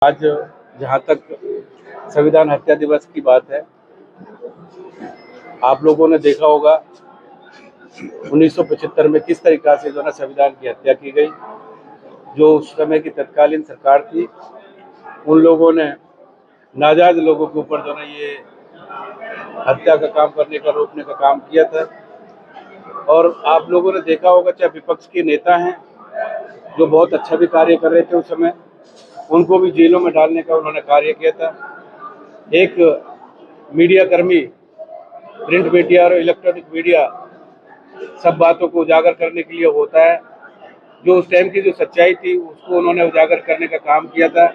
आज जहाँ तक संविधान हत्या दिवस की बात है, आप लोगों ने देखा होगा 1975 में किस तरीका से जो है संविधान की हत्या की गई। जो उस समय की तत्कालीन सरकार थी, उन लोगों ने नाजायज लोगों के ऊपर जो है ये हत्या का काम करने का, रोकने का काम किया था। और आप लोगों ने देखा होगा, चाहे विपक्ष के नेता हैं जो बहुत अच्छा भी कार्य कर रहे थे उस समय, उनको भी जेलों में डालने का उन्होंने कार्य किया था। एक मीडिया कर्मी, प्रिंट मीडिया और इलेक्ट्रॉनिक मीडिया सब बातों को उजागर करने के लिए होता है। जो उस टाइम की जो सच्चाई थी उसको उन्होंने उजागर करने का काम किया था।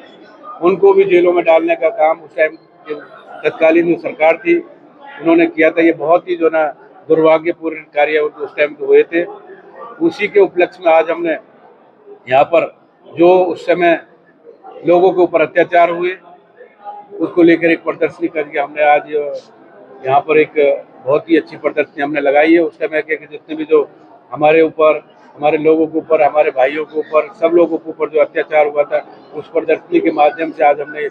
उनको भी जेलों में डालने का काम उस टाइम तत्कालीन जो सरकार थी उन्होंने किया था। ये बहुत ही जो ना दुर्भाग्यपूर्ण कार्य उस टाइम हुए थे। उसी के उपलक्ष्य में आज हमने यहाँ पर जो उस समय लोगों के ऊपर अत्याचार हुए उसको लेकर एक प्रदर्शनी करके हमने आज यहाँ पर एक बहुत ही अच्छी प्रदर्शनी हमने लगाई है। उस समय के जितने भी जो हमारे ऊपर, हमारे लोगों के ऊपर, हमारे भाइयों के ऊपर, सब लोगों के ऊपर जो अत्याचार हुआ था, उस प्रदर्शनी के माध्यम से आज हमने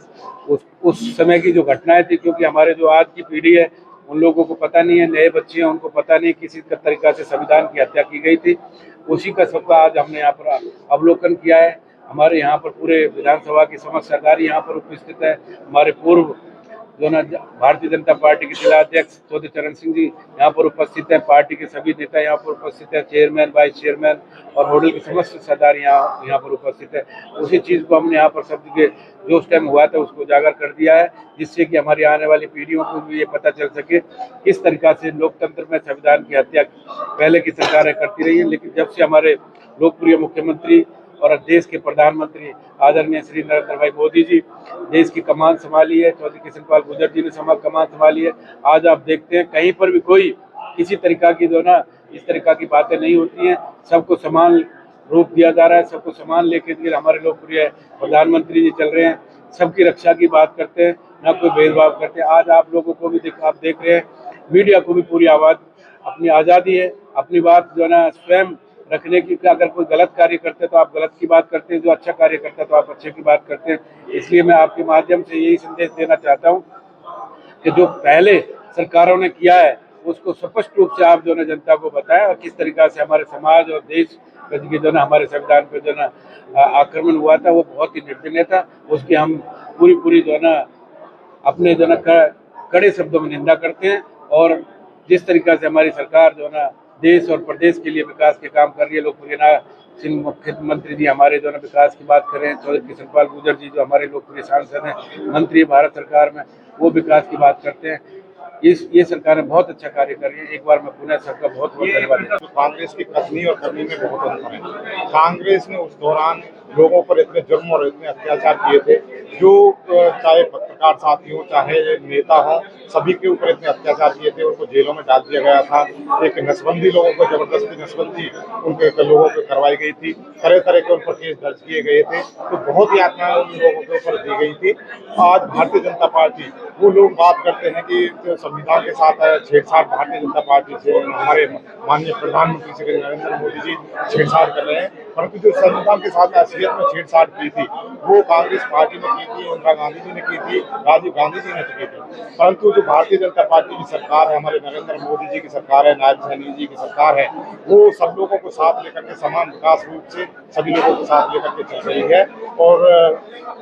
उस समय की जो घटनाएं थी, क्योंकि हमारे जो आज की पीढ़ी है उन लोगों को पता नहीं है, नए बच्चे हैं उनको पता नहीं किसी तरीका से संविधान की हत्या की गई थी। उसी का सबका आज हमने यहाँ पर अवलोकन किया है। हमारे यहाँ पर पूरे विधानसभा की समस्त सरकार यहाँ पर उपस्थित है। हमारे पूर्व जो ना भारतीय जनता पार्टी के जिला अध्यक्ष चौधरी चरण सिंह जी यहाँ पर उपस्थित हैं। पार्टी के सभी नेता यहाँ पर उपस्थित हैं, चेयरमैन, वाइस चेयरमैन और होटल के समस्त सरदार यहाँ पर उपस्थित है। उसी चीज़ को हमने यहाँ पर सब के जो उस टाइम हुआ था उसको उजागर कर दिया है, जिससे कि हमारी आने वाली पीढ़ियों को भी ये पता चल सके किस तरीका से लोकतंत्र में संविधान की हत्या पहले की सरकारें करती रही है। लेकिन जब से हमारे लोकप्रिय मुख्यमंत्री और देश के प्रधानमंत्री आदरणीय श्री नरेंद्र भाई मोदी जी देश की कमान संभाली है, चौधरी किशन पाल गुर्जर जी ने कमान संभाली है, आज आप देखते हैं कहीं पर भी कोई किसी तरीका की जो ना इस तरीका की बातें नहीं होती हैं। सबको समान रूप दिया जा रहा है, सबको समान लेके हमारे लोकप्रिय प्रधानमंत्री जी चल रहे हैं, सबकी रक्षा की बात करते हैं, ना कोई भेदभाव करते हैं। आज आप लोगों को भी आप देख रहे हैं, मीडिया को भी पूरी आवाज़, अपनी आज़ादी है, अपनी बात जो है ना स्वयं रखने की। अगर कोई गलत कार्य करते हैं तो आप गलत की बात करते हैं, जो अच्छा कार्य करता है तो आप अच्छे की बात करते हैं। इसलिए मैं आपके माध्यम से यही संदेश देना चाहता हूं कि जो पहले सरकारों ने किया है उसको स्पष्ट रूप से आप जो है जनता को बताएं, और किस तरीका से हमारे समाज और देश के जो ना हमारे संविधान पर जो ना आक्रमण हुआ था वो बहुत ही निर्दयनीय था। उसकी हम पूरी जो है ना अपने जो ना कड़े शब्दों में निंदा करते हैं। और जिस तरीका से हमारी सरकार जो ना देश और प्रदेश के लिए विकास के काम कर रही है, लोकप्रिय मुख्यमंत्री जी हमारे जो ना विकास की बात कर रहे हैं, चौधरी किशन पाल गुर्जर जी जो हमारे लोकप्रिय सांसद हैं, मंत्री भारत सरकार में, वो विकास की बात करते हैं। ये सरकार बहुत अच्छा कार्य कर रही है। एक बार मैं पुनः सबका बहुत बहुत धन्यवाद देता हूं। कांग्रेस की कथनी और करनी में बहुत अंतर है। कांग्रेस ने उस दौरान लोगों पर इतने जुर्म और इतने अत्याचार किए थे, जो चाहे पत्रकार साथी हो, चाहे नेता हो, सभी के ऊपर इतने अत्याचार किए थे। उनको जेलों में डाल दिया गया था। एक नसबंदी, लोगों को जबरदस्ती नसबंदी उनके लोगों पर करवाई गई थी। तरह तरह के उन पर केस दर्ज किए गए थे, तो बहुत ही यातनाएं उन लोगों के ऊपर दी गई थी। आज भारतीय जनता पार्टी, वो लोग बात करते हैं कि संविधान के साथ छेड़छाड़ भारतीय जनता पार्टी से, हमारे माननीय प्रधानमंत्री श्री नरेंद्र मोदी जी छेड़छाड़ कर रहे हैं, परंतु जो संविधान के साथ असलियत में छेड़छाड़ की थी वो कांग्रेस पार्टी ने की थी, इंदिरा गांधी जी ने की थी, राजीव गांधी जी ने की थी। परंतु जो भारतीय जनता पार्टी की सरकार है, हमारे नरेंद्र मोदी जी की सरकार है, नायब सैनी जी की सरकार है, वो सब लोगों को साथ लेकर के समान विकास रूप से सभी लोगों को साथ लेकर के चल रही है। और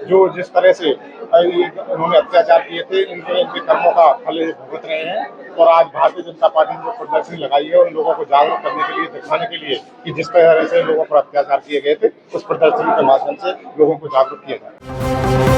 जो जिस तरह से उन्होंने अत्याचार किए थे, इनके कर्मों का फल भुगत रहे हैं। और आज भारतीय जनता पार्टी ने जो प्रदर्शनी लगाई है उन लोगों को जागरूक करने के लिए, दिखाने के लिए कि जिस तरह से लोगों पर अत्याचार किए गए थे, उस प्रदर्शनी के माध्यम से लोगों को जागरूक किया जाए।